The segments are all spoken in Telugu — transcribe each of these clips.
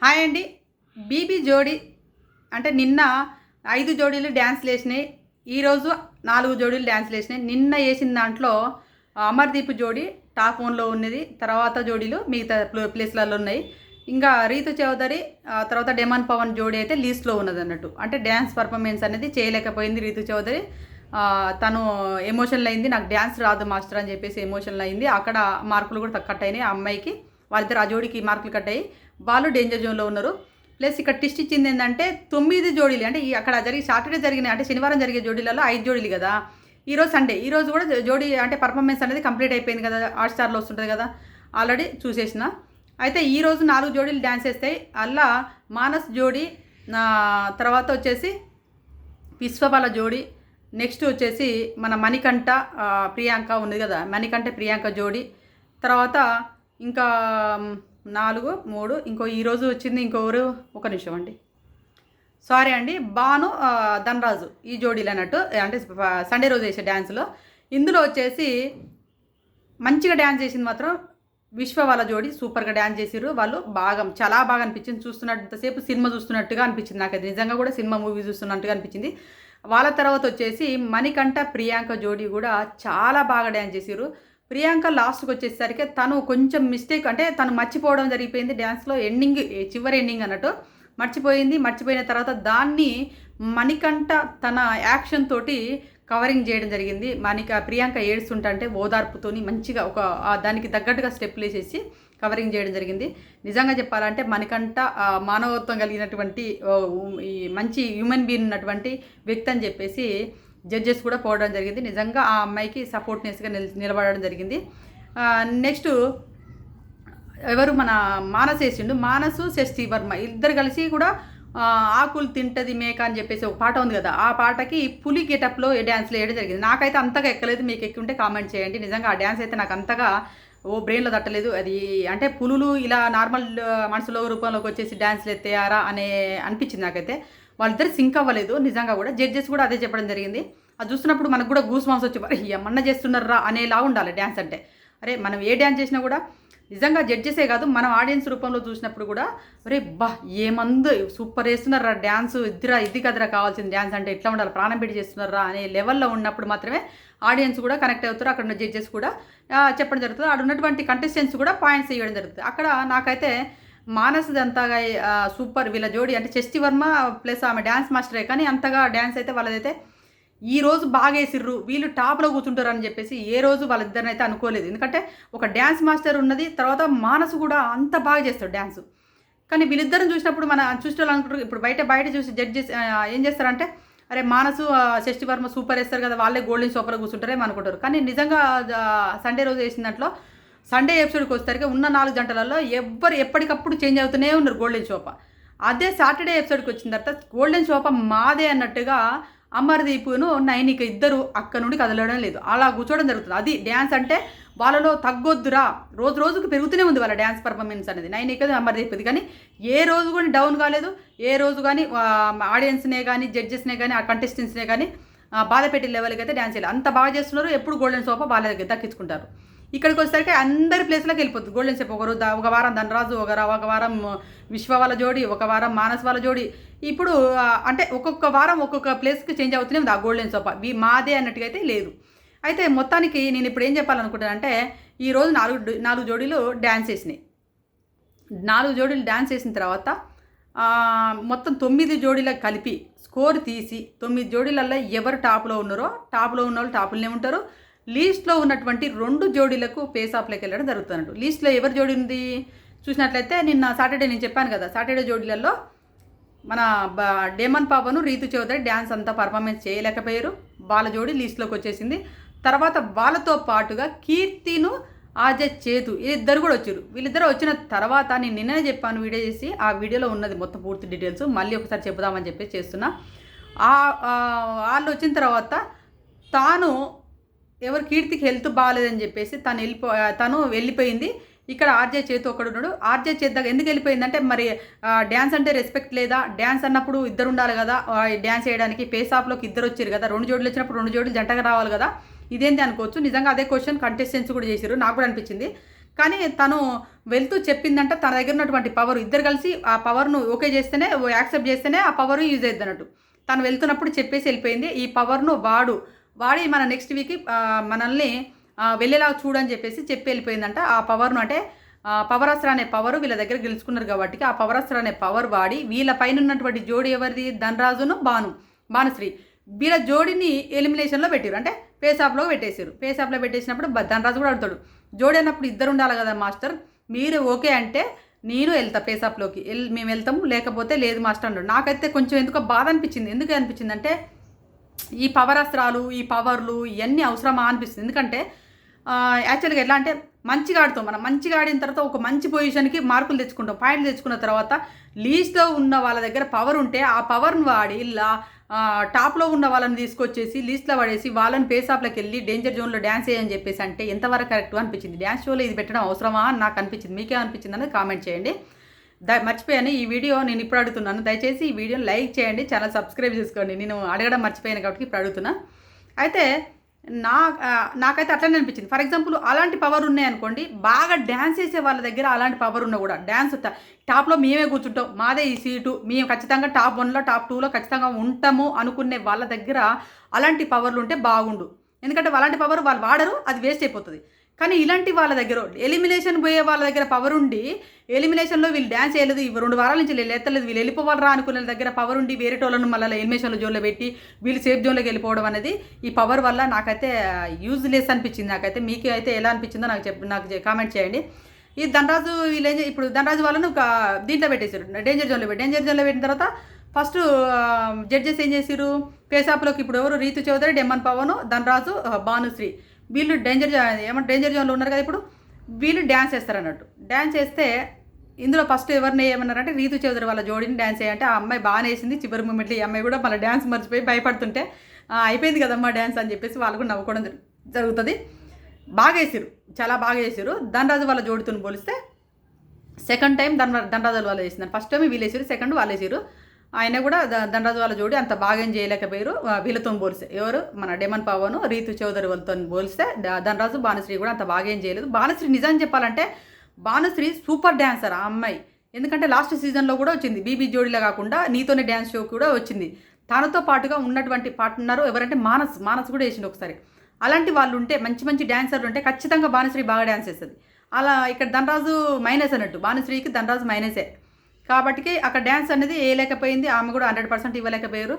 హాయ్ అండి. బీబీ జోడీ అంటే నిన్న 5 జోడీలు డ్యాన్స్లు వేసినాయి. ఈరోజు 4 జోడీలు డ్యాన్స్లు వేసినాయి. నిన్న వేసిన దాంట్లో అమర్దీప్ జోడీ టాప్ 1లో ఉన్నది. తర్వాత జోడీలు మిగతా ప్లేస్లలో ఉన్నాయి. ఇంకా రీతు చౌదరి తర్వాత డెమన్ పవన్ జోడీ అయితే లీస్ట్లో ఉన్నది అన్నట్టు. అంటే డ్యాన్స్ పర్ఫార్మెన్స్ అనేది చేయలేకపోయింది రీతు చౌదరి. తను ఎమోషనల్ అయింది. నాకు డ్యాన్స్ రాదు మాస్టర్ అని చెప్పేసి ఎమోషనల్ అయింది. అక్కడ మార్కులు కూడా కట్ అయినాయి. ఆ అమ్మాయికి వాళ్ళిద్దరు ఆ జోడీకి మార్కులు కట్ అయ్యి వాళ్ళు డేంజర్ జోన్లో ఉన్నారు. ప్లస్ ఇక్కడ ట్విస్ట్ ఇచ్చింది ఏంటంటే 9 జోడీలు అంటే అక్కడ సాటర్డే జరిగిన అంటే శనివారం జరిగే జోడీలలో 5 జోడీలు కదా. ఈరోజు సండే, ఈరోజు కూడా జోడీ అంటే పర్ఫార్మెన్స్ అనేది కంప్లీట్ అయిపోయింది కదా. హాట్‌స్టార్లో వస్తుంటుంది కదా, ఆల్రెడీ చూసేసిన. అయితే ఈరోజు 4 జోడీలు డ్యాన్స్ వేస్తాయి. అలా మానస్ జోడీ, తర్వాత వచ్చేసి విశ్వబాల జోడీ, నెక్స్ట్ వచ్చేసి మన మణికంఠ ప్రియాంక ఉంది కదా, మణికంఠ ప్రియాంక జోడీ, తర్వాత ఇంకా 4 3 ఇంకో ఈరోజు వచ్చింది ఇంకొకరు, ఒక నిమిషం అండి, సారీ అండి, భాను ధనరాజు ఈ జోడీలు అన్నట్టు. అంటే సండే రోజు వేసే డ్యాన్స్లో ఇందులో వచ్చేసి మంచిగా డ్యాన్స్ చేసింది మాత్రం విశ్వ వాళ్ళ జోడీ. సూపర్గా డ్యాన్స్ చేసిర్రు వాళ్ళు. చాలా బాగా అనిపించింది. చూస్తున్నంతసేపు సినిమా చూస్తున్నట్టుగా అనిపించింది నాకైతే. నిజంగా కూడా సినిమా మూవీ చూస్తున్నట్టుగా అనిపించింది. వాళ్ళ తర్వాత వచ్చేసి మణికంఠ ప్రియాంక జోడీ కూడా చాలా బాగా డ్యాన్స్ చేసిర్రు. ప్రియాంక లాస్ట్కి వచ్చేసరికి తను కొంచెం మిస్టేక్, అంటే తను మర్చిపోవడం జరిగిపోయింది డ్యాన్స్లో. చివరి ఎండింగ్ అన్నట్టు మర్చిపోయిన తర్వాత దాన్ని మణికంఠ తన యాక్షన్ తోటి కవరింగ్ చేయడం జరిగింది. ప్రియాంక ఏడుస్తుంటే ఓదార్పుతోని మంచిగా దానికి తగ్గట్టుగా స్టెప్లు వేసేసి కవరింగ్ చేయడం జరిగింది. నిజంగా చెప్పాలంటే మణికంఠ మానవత్వం కలిగినటువంటి ఈ మంచి హ్యూమన్ బీయింగ్ ఉన్నటువంటి వ్యక్తి అని చెప్పేసి జడ్జెస్ కూడా పోవడం జరిగింది. నిజంగా ఆ అమ్మాయికి సపోర్ట్నెస్గా నిలబడడం జరిగింది. నెక్స్ట్ ఎవరు మన మానస్ వేసిండు. మానసు శశి వర్మ ఇద్దరు కలిసి కూడా ఆకులు తింటది మేక అని చెప్పేసి ఒక పాట ఉంది కదా, ఆ పాటకి పులి గెటప్లో డ్యాన్స్లో వేయడం జరిగింది. నాకైతే అంతగా ఎక్కలేదు. మీకు ఎక్కి ఉంటే కామెంట్ చేయండి. నిజంగా ఆ డ్యాన్స్ అయితే నాకు అంతగా బ్రెయిన్లో తట్టలేదు. అది అంటే పులులు ఇలా నార్మల్ మనసులో రూపంలోకి వచ్చేసి డ్యాన్స్లు ఎత్తేయారా అనే అనిపించింది నాకైతే. వాళ్ళిద్దరు సింక్ అవ్వలేదు. నిజంగా కూడా జడ్జెస్ కూడా అదే చెప్పడం జరిగింది. అది చూస్తున్నప్పుడు మనకు కూడా గూస్ మాంస్ వచ్చి మరి ఏమన్నా చేస్తున్నారా అనేలా ఉండాలి డ్యాన్స్ అంటే. అరే మనం ఏ డ్యాన్స్ చేసినా కూడా నిజంగా జడ్జెసే కాదు, మనం ఆడియన్స్ రూపంలో చూసినప్పుడు కూడా అరే ఏమందు సూపర్ వేస్తున్నారా డ్యాన్స్, ఇది కదరా కావాల్సిన డ్యాన్స్ అంటే ఎట్లా ఉండాలి, ప్రాణం పెట్టి చేస్తున్నారా అనే లెవెల్లో ఉన్నప్పుడు మాత్రమే ఆడియన్స్ కూడా కనెక్ట్ అవుతారు. అక్కడ ఉన్న జడ్జెస్ కూడా చెప్పడం జరుగుతుంది. అక్కడ ఉన్నటువంటి కంటెస్టెంట్స్ కూడా పాయింట్స్ ఇవ్వడం జరుగుతుంది. అక్కడ నాకైతే మానసది అంతగా సూపర్ వీళ్ళ జోడీ అంటే శశి వర్మ ప్లస్ ఆమె డ్యాన్స్ మాస్టరే, కానీ అంతగా డ్యాన్స్ అయితే వాళ్ళదైతే ఈ రోజు బాగా వేసిర్రు, వీళ్ళు టాప్లో కూర్చుంటారు అని చెప్పేసి ఏ రోజు వాళ్ళిద్దరిని అయితే అనుకోలేదు. ఎందుకంటే ఒక డ్యాన్స్ మాస్టర్ ఉన్నది, తర్వాత మానసు కూడా అంత బాగా చేస్తాడు డ్యాన్స్. కానీ వీళ్ళిద్దరిని చూసినప్పుడు మన చూసేవాళ్ళు అనుకుంటారు, ఇప్పుడు బయట చూసి జడ్జెస్ ఏం చేస్తారంటే అరే మానసు శశి వర్మ సూపర్ వేస్తారు కదా, వాళ్ళే గోల్డెన్ సూపర్గా కూర్చుంటారేమో అనుకుంటారు. కానీ నిజంగా సండే రోజు వేసిన దాంట్లో సండే ఎపిసోడ్కి వచ్చేసరికి ఉన్న 4 గంటలలో ఎప్పటికప్పుడు చేంజ్ అవుతూనే ఉన్నారు గోల్డెన్ సోఫా. అదే సాటర్డే ఎపిసోడ్కి వచ్చిన తర్వాత గోల్డెన్ సోఫా మాదే అన్నట్టుగా అమర్దీప్ను నైనిక ఇద్దరు అక్కడ నుండి కదలడం లేదు, అలా కూర్చోవడం జరుగుతుంది. అది డ్యాన్స్ అంటే వాళ్ళలో తగ్గొద్దురా, రోజుకు పెరుగుతూనే ఉంది వాళ్ళ డ్యాన్స్ పర్ఫార్మెన్స్ అనేది, నైనికది అమర్దీప్ది. కానీ ఏ రోజు కూడా డౌన్ కాలేదు. ఏ రోజు కానీ ఆడియన్స్నే కానీ జడ్జెస్నే కానీ ఆ కంటెస్టెంట్స్నే కానీ బాధ పెట్టే లెవెల్కి అయితే డ్యాన్స్ చేయాలి. అంత బాగా చేస్తున్నారు. ఎప్పుడు గోల్డెన్ సోఫా వాళ్ళ దగ్గర దక్కించుకుంటారు. ఇక్కడికి వచ్చేసరికి అందరి ప్లేస్లోకి వెళ్ళిపోతుంది గోల్డెన్ సేపు. ఒక వారం ధనరాజు, ఒక వారం విశ్వ వాళ్ళ జోడి, ఒక వారం మానస్ వాళ్ళ జోడి. ఇప్పుడు అంటే ఒక్కొక్క వారం ఒక్కొక్క ప్లేస్కి చేంజ్ అవుతూనే ఉంది ఆ గోల్డెన్ సోఫా. మాదే అన్నట్టుగా అయితే లేదు. అయితే మొత్తానికి నేను ఇప్పుడు ఏం చెప్పాలనుకుంటానంటే ఈరోజు 4 జోడీలు డ్యాన్స్ వేసినాయి. 4 జోడీలు డ్యాన్స్ వేసిన తర్వాత మొత్తం 9 జోడీలకు కలిపి స్కోర్ తీసి 9 జోడీలలో ఎవరు టాప్లో ఉన్నారో టాప్లో ఉన్న వాళ్ళు టాప్లోనే ఉంటారు. లీస్ట్లో ఉన్నటువంటి 2 జోడీలకు పేస్ ఆఫ్లోకి వెళ్ళడం జరుగుతున్నట్టు. లీస్ట్లో ఎవరి జోడీ ఉంది చూసినట్లయితే నిన్న సాటర్డే నేను చెప్పాను కదా, సాటర్డే జోడీలలో మన డెమన్ పాపను రీతు చౌదరి డ్యాన్స్ అంతా పర్ఫార్మెన్స్ చేయలేకపోయారు. వాళ్ళ జోడీ లీస్ట్లోకి వచ్చేసింది. తర్వాత వాళ్ళతో పాటుగా కీర్తిను ఆజయ్ చేతు వీళ్ళిద్దరు కూడా వచ్చారు. వీళ్ళిద్దరు వచ్చిన తర్వాత నేను నిన్ననే చెప్పాను వీడియో చేసి, ఆ వీడియోలో ఉన్నది మొత్తం పూర్తి డీటెయిల్స్ మళ్ళీ ఒకసారి చెబుదామని చెప్పేసి చేస్తున్నా. వాళ్ళు వచ్చిన తర్వాత తాను ఎవరు కీర్తికి హెల్త్ బాగాలేదని చెప్పేసి తను వెళ్ళిపోయింది. ఇక్కడ ఆర్జే చేతు ఒకడు ఉన్నాడు. ఆర్జే చేతు దగ్గర ఎందుకు వెళ్ళిపోయిందంటే మరి డ్యాన్స్ అంటే రెస్పెక్ట్ లేదా, డ్యాన్స్ అన్నప్పుడు ఇద్దరు ఉండాలి కదా, డ్యాన్స్ చేయడానికి పేస్ ఆఫ్లోకి ఇద్దరు వచ్చారు కదా, 2 జోడీలు వచ్చినప్పుడు 2 జోడీలు జంటగా రావాలి కదా, ఇదేంటి అనుకోవచ్చు. నిజంగా అదే క్వశ్చన్ కంటెస్టెంట్స్ కూడా చేశారు, నాకు కూడా అనిపించింది. కానీ తను వెళ్తూ చెప్పిందంట తన దగ్గర ఉన్నటువంటి పవర్ ఇద్దరు కలిసి ఆ పవర్ను ఓకే చేస్తేనే యాక్సెప్ట్ చేస్తేనే ఆ పవర్ యూజ్ అవుతుంది అన్నట్టు. తను వెళ్తున్నప్పుడు చెప్పేసి వెళ్ళిపోయింది, ఈ పవర్ను వాడి మన నెక్స్ట్ వీక్ మనల్ని వెళ్ళేలాగా చూడని చెప్పేసి చెప్పి వెళ్ళిపోయిందంట. ఆ పవర్ను అంటే పవరాస్త్ర అనే పవర్ వీళ్ళ దగ్గర గెలుచుకున్నారు కాబట్టి ఆ పవరాస్త్ర అనే పవర్ వాడి వీళ్ళ పైన ఉన్నటువంటి జోడి ఎవరిది, ధనరాజును భానుశ్రీ, వీళ్ళ జోడిని ఎలిమినేషన్లో పెట్టారు. అంటే పేసాప్లో పెట్టేశారు. పేసాప్లో పెట్టేసినప్పుడు ధనరాజు కూడా అడుగుతాడు, జోడి అన్నప్పుడు ఇద్దరు ఉండాలి కదా మాస్టర్, మీరు ఓకే అంటే నేను వెళ్తా పేసాప్లోకి మేము వెళ్తాము, లేకపోతే లేదు మాస్టర్ అన్నాడు. నాకైతే కొంచెం ఎందుకో బాధ అనిపించింది. ఎందుకు అనిపించింది అంటే ఈ పవరాస్త్రాలు ఈ పవర్లు ఇవన్నీ అవసరమా అనిపిస్తుంది. ఎందుకంటే యాక్చువల్గా ఎట్లా అంటే మంచిగా ఆడుతాం, మనం మంచిగా ఆడిన తర్వాత ఒక మంచి పొజిషన్కి మార్కులు తెచ్చుకుంటాం, పాయింట్లు తెచ్చుకున్న తర్వాత లీస్ట్లో ఉన్న వాళ్ళ దగ్గర పవర్ ఉంటే ఆ పవర్ని వాడి ఇలా టాప్లో ఉన్న వాళ్ళని తీసుకొచ్చేసి లీస్ట్లో పడేసి వాళ్ళని పేసాప్లోకి వెళ్ళి డేంజర్ జోన్లో డ్యాన్స్ చేయని చెప్పేసి అంటే ఎంతవరకు కరెక్ట్ అనిపించింది. డ్యాన్స్ షోలో ఇది పెట్టడం అవసరమా అని నాకు అనిపించింది. మీకే అనిపించింది అనేది కామెంట్ చేయండి. మర్చిపోయాను, ఈ వీడియో నేను ఇప్పుడు అడుగుతున్నాను, దయచేసి ఈ వీడియోని లైక్ చేయండి, ఛానల్ సబ్స్క్రైబ్ చేసుకోండి. నేను అడగడం మర్చిపోయాను కాబట్టి ఇప్పుడు అడుగుతున్నా. అయితే నాకైతే అట్లనే అనిపించింది. ఫర్ ఎగ్జాంపుల్ అలాంటి పవర్ ఉన్నాయనుకోండి, బాగా డ్యాన్స్ చేసే వాళ్ళ దగ్గర అలాంటి పవర్ ఉన్నా కూడా డ్యాన్స్ టాప్లో మేమే కూర్చుంటాం, మాదే ఈ సీటు, మేము ఖచ్చితంగా టాప్ 1లో టాప్ 2లో ఖచ్చితంగా ఉంటాము అనుకునే వాళ్ళ దగ్గర అలాంటి పవర్లు ఉంటే బాగుండు. ఎందుకంటే అలాంటి పవర్ వాళ్ళు వాడరు, అది వేస్ట్ అయిపోతుంది. కానీ ఇలాంటి వాళ్ళ దగ్గర ఎలిమినేషన్ పోయే వాళ్ళ దగ్గర పవర్ ఉండి ఎలిమినేషన్లో వీళ్ళు డ్యాన్స్ చేయలేదు, 2 వారాల నుంచి ఎత్తలేదు, వీళ్ళు వెళ్ళిపోవాలరా అనుకునే దగ్గర పవర్ ఉండి వేరే టోళ్ళను మళ్ళీ ఎలిమినేషన్లో జోన్లో పెట్టి వీళ్ళు సేఫ్ జోన్లోకి వెళ్ళిపోవడం అనేది ఈ పవర్ వల్ల నాకైతే యూజ్లెస్ అనిపించింది. నాకైతే మీకు అయితే ఎలా అనిపించిందో నాకు కామెంట్ చేయండి. ఈ ధనరాజు వీళ్ళు ఇప్పుడు ధనరాజు వాళ్ళను దీంట్లో పెట్టేశారు, డేంజర్ జోన్లో పెట్టిన తర్వాత ఫస్ట్ జడ్జెస్ ఏం చేశారు, పేసాప్లోకి ఇప్పుడు ఎవరు రీతు చౌదరి, డెమ్మన్ పవన్, ధనరాజు, భానుశ్రీ వీళ్ళు డేంజర్ జోన్లో ఉన్నారు కదా. ఇప్పుడు వీళ్ళు డ్యాన్స్ చేస్తారు అన్నట్టు. డ్యాన్స్ చేస్తే ఇందులో ఫస్ట్ ఎవరిని ఏమన్నారంటే రీతు చౌదరి వాళ్ళ జోడిని డ్యాన్స్ చేయాలంటే ఆ అమ్మాయి బాగానే వేసింది. చివరి మూమెంట్లో ఈ అమ్మాయి కూడా మళ్ళీ డ్యాన్స్ మర్చిపోయి భయపడుతుంటే అయిపోయింది కదమ్మా డ్యాన్స్ అని చెప్పేసి వాళ్ళు కూడా నవ్వుకోవడం జరుగుతుంది. బాగా వేసారు, చాలా బాగా వేసారు. ధనరాజు వాళ్ళ జోడితో పోలిస్తే సెకండ్ టైం ధనరాజు వాళ్ళు వేసినారు. ఫస్ట్ టైం వీళ్ళు వేసారు, సెకండ్ వాళ్ళు వేసారు. ఆయన కూడా ధనరాజు వాళ్ళ జోడి అంత బాగా ఏం చేయలేకపోయారు వీళ్ళతో పోలిస్తే. ఎవరు మన డెమన్ పవన్, రీతు చౌదరి వాళ్ళతో పోలిస్తే ధనరాజు, భానుశ్రీ కూడా అంత బాగా ఏం చేయలేదు. భానుశ్రీ నిజం చెప్పాలంటే భానుశ్రీ సూపర్ డ్యాన్సర్ ఆ అమ్మాయి. ఎందుకంటే లాస్ట్ సీజన్లో కూడా వచ్చింది, బీబీ జోడీలో కాకుండా నీతోనే డ్యాన్స్ షో కూడా వచ్చింది. తనతో పాటుగా ఉన్నటువంటి పార్ట్నర్ ఎవరంటే మానస్ కూడా వేసింది ఒకసారి. అలాంటి వాళ్ళు ఉంటే మంచి డ్యాన్సర్లు ఉంటే ఖచ్చితంగా భానుశ్రీ బాగా డ్యాన్స్ చేస్తుంది. అలా ఇక్కడ ధనరాజు మైనస్ అన్నట్టు, భానుశ్రీకి ధనరాజు మైనసే కాబట్టి అక్కడ డ్యాన్స్ అనేది వేయలేకపోయింది. ఆమె కూడా 100% ఇవ్వలేకపోయారు.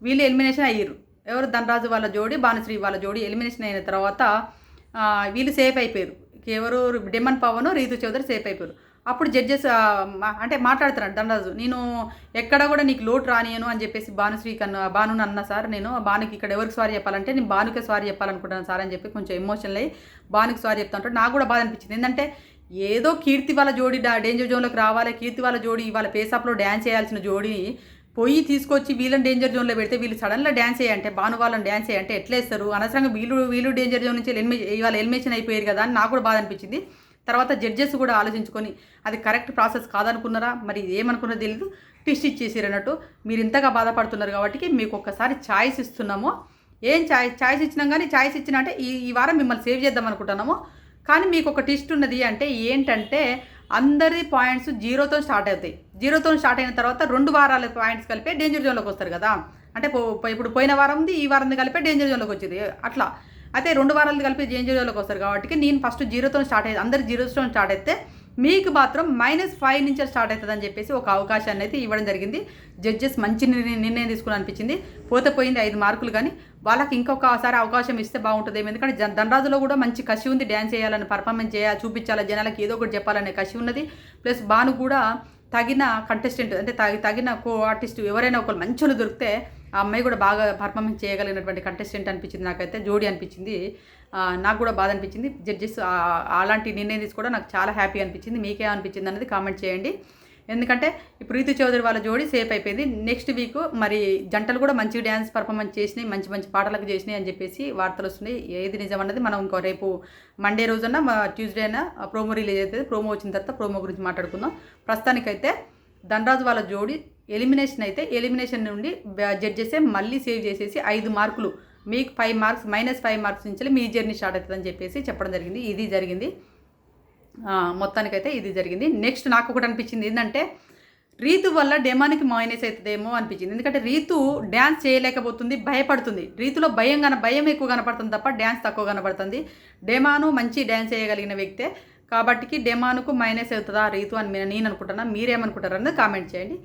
వీళ్ళు ఎలిమినేషన్ అయ్యారు. ఎవరు, ధనరాజు వాళ్ళ జోడి, భానుశ్రీ వాళ్ళ జోడి ఎలిమినేషన్ అయిన తర్వాత వీళ్ళు సేఫ్ అయిపోయారు. ఎవరు, డెమన్ పవన్, రీతు చౌదరి సేఫ్ అయిపోయారు. అప్పుడు జడ్జెస్ అంటే మాట్లాడుతున్నాడు ధనరాజు, నేను ఎక్కడ కూడా నీకు లోటు రానియను అని చెప్పేసి భానుని అన్న సార్, నేను భానుకి ఇక్కడ ఎవరికి సారీ చెప్పాలంటే నేను భానుకే సారీ చెప్పాలనుకుంటున్నాను సార్ అని చెప్పి కొంచెం ఎమోషనల్ అయ్యి భానుకి సారీ చెప్తా ఉంటాడు. నాకు కూడా బాధ అనిపించింది. ఏంటంటే ఏదో కీర్తి వాళ్ళ జోడి డేంజర్ జోన్లోకి రావాలి, కీర్తి వాళ్ళ జోడి వాళ్ళ పేసాప్లో డ్యాన్స్ చేయాల్సిన జోడిని పోయి తీసుకొచ్చి వీళ్ళని డేంజర్ జోన్లో పెడితే వీళ్ళు సడన్గా డ్యాన్స్ చేయంటే భాను వాళ్ళని డ్యాన్స్ చేయంటే ఎట్లా వేస్తారు, అనవసరంగా వీళ్ళు డేంజర్ జోన్ నుంచి ఇవాళ ఎలిమినేషన్ అయిపోయారు కదా అని నాకు కూడా బాధ అనిపించింది. తర్వాత జడ్జెస్ కూడా ఆలోచించుకొని అది కరెక్ట్ ప్రాసెస్ కాదనుకున్నారా, మరి ఏమనుకున్నది తెలియదు, ట్విస్ట్ ఇచ్చేసారు అన్నట్టు. మీరు ఇంతగా బాధపడుతున్నారు కాబట్టి మీకు ఒక్కసారి ఛాయిస్ ఇస్తున్నాము. ఏం ఛాయిస్ ఇచ్చినాం కానీ ఛాయిస్ ఇచ్చినా అంటే ఈ వారం మిమ్మల్ని సేవ్ చేద్దాం అనుకుంటున్నాము. కానీ మీకు ఒక ట్విస్ట్ ఉన్నది అంటే ఏంటంటే అందరి పాయింట్స్ 0తో స్టార్ట్ అవుతాయి. 0తో స్టార్ట్ అయిన తర్వాత 2 వారాల పాయింట్స్ కలిపే డేంజర్ జోన్లోకి వస్తారు కదా. అంటే ఇప్పుడు పోయిన వారంది ఈ వారంది కలిపే డేంజర్ జోన్లోకి వచ్చింది అట్లా. అయితే 2 వారాలు కలిపి డేంజర్ జోన్లోకి వస్తారు కాబట్టి నేను ఫస్ట్ 0తో స్టార్ట్ అయ్యి అందరు 0తో స్టార్ట్ అయితే మీకు మాత్రం -5 నుంచి స్టార్ట్ అవుతుందని చెప్పేసి ఒక అవకాశాన్ని అయితే ఇవ్వడం జరిగింది. జడ్జెస్ మంచి నిర్ణయం తీసుకుని అనిపించింది. పోయింది 5 మార్కులు, కానీ వాళ్ళకి ఇంకొకసారి అవకాశం ఇస్తే బాగుంటుంది. ఎందుకంటే ధనరాజులో కూడా మంచి కసి ఉంది, డ్యాన్స్ చేయాలని, పర్ఫార్మెన్స్ చూపించాలి, జనాలకి ఏదో ఒకటి చెప్పాలనే కసి ఉన్నది. ప్లస్ భాను కూడా తగిన కంటెస్టెంట్ అంటే తగిన కో ఆర్టిస్ట్ ఎవరైనా ఒకరు మంచి దొరికితే ఆ అమ్మాయి కూడా బాగా పర్ఫార్మెన్స్ చేయగలిగినటువంటి కంటెస్టెంట్ అనిపించింది. నాకైతే జోడీ అనిపించింది. నాకు కూడా బాధ అనిపించింది. జడ్జెస్ అలాంటి నిర్ణయం తీసుకోవడం నాకు చాలా హ్యాపీ అనిపించింది. మీకే అనిపించింది అనేది కామెంట్ చేయండి. ఎందుకంటే ఇప్పుడు రీతు చౌదరి వాళ్ళ జోడీ సేఫ్ అయిపోయింది. నెక్స్ట్ వీక్ మరి జంటలు కూడా మంచి డ్యాన్స్ పర్ఫార్మెన్స్ చేసినాయి, మంచి పాటలకు చేసినాయి అని చెప్పేసి వార్తలు వస్తున్నాయి. ఏది నిజం అన్నది మనం ఇంకో రేపు మండే రోజున ట్యూస్డే అయినా ప్రోమో రిలీజ్ అవుతుంది. ప్రోమో వచ్చిన తర్వాత ప్రోమో గురించి మాట్లాడుకుందాం. ప్రస్తుతానికైతే ధనరాజు వాళ్ళ జోడీ ఎలిమినేషన్ అయితే ఎలిమినేషన్ నుండి జడ్జెసే మళ్ళీ సేవ్ చేసేసి 5 మార్కులు మీకు 5 మార్క్స్ -5 మార్క్స్ నుంచి మీ జర్నీ స్టార్ట్ అవుతుందని చెప్పేసి చెప్పడం జరిగింది. ఇది జరిగింది. మొత్తానికైతే ఇది జరిగింది. నెక్స్ట్ నాకు ఒకటి అనిపించింది ఏంటంటే రీతు వల్ల డెమానికి మైనస్ అవుతుందేమో అనిపించింది. ఎందుకంటే రీతు డ్యాన్స్ చేయలేకపోతుంది, భయపడుతుంది. రీతులో భయం ఎక్కువ కనపడుతుంది తప్ప డ్యాన్స్ తక్కువ కనపడుతుంది. డెమాను మంచి డ్యాన్స్ చేయగలిగిన వ్యక్తే కాబట్టికి డెమానుకు మైనస్ అవుతుందా రీతు అని నేను అనుకుంటున్నా. మీరేమనుకుంటారన్నది కామెంట్ చేయండి.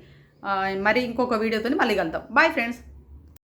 మరి ఇంకొక వీడియోతో మళ్ళీ కలుద్దాం. Bye friends.